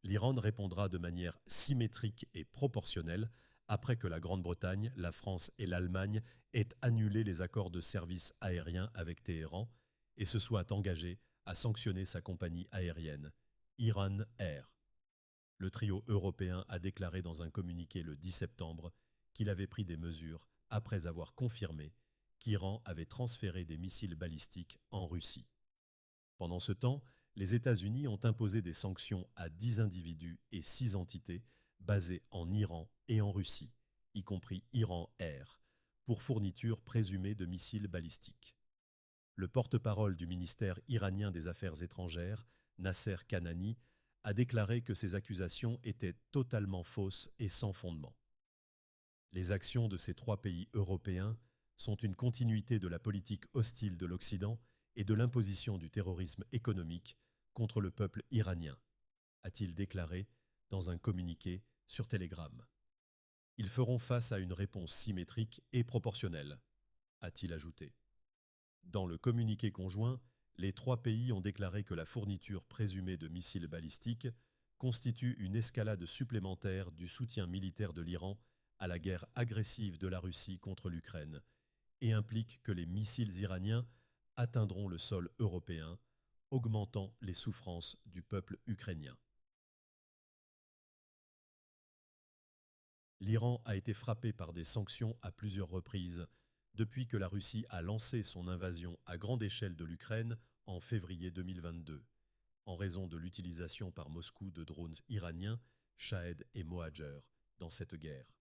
L'Iran répondra de manière symétrique et proportionnelle après que la Grande-Bretagne, la France et l'Allemagne aient annulé les accords de service aérien avec Téhéran et se soient engagés à sanctionner sa compagnie aérienne, Iran Air. Le trio européen a déclaré dans un communiqué le 10 septembre qu'il avait pris des mesures après avoir confirmé qu'Iran avait transféré des missiles balistiques en Russie. Pendant ce temps, les États-Unis ont imposé des sanctions à 10 individus et 6 entités basées en Iran et en Russie, y compris Iran Air, pour fourniture présumée de missiles balistiques. Le porte-parole du ministère iranien des Affaires étrangères, Nasser Kanani, a déclaré que ces accusations étaient totalement fausses et sans fondement. Les actions de ces trois pays européens sont une continuité de la politique hostile de l'Occident et de l'imposition du terrorisme économique contre le peuple iranien, a-t-il déclaré dans un communiqué sur Telegram. Ils feront face à une réponse symétrique et proportionnelle, a-t-il ajouté. Dans le communiqué conjoint, les trois pays ont déclaré que la fourniture présumée de missiles balistiques constitue une escalade supplémentaire du soutien militaire de l'Iran à la guerre agressive de la Russie contre l'Ukraine et implique que les missiles iraniens atteindront le sol européen, augmentant les souffrances du peuple ukrainien. L'Iran a été frappé par des sanctions à plusieurs reprises depuis que la Russie a lancé son invasion à grande échelle de l'Ukraine en février 2022, en raison de l'utilisation par Moscou de drones iraniens, Shahed et Mohajer, dans cette guerre.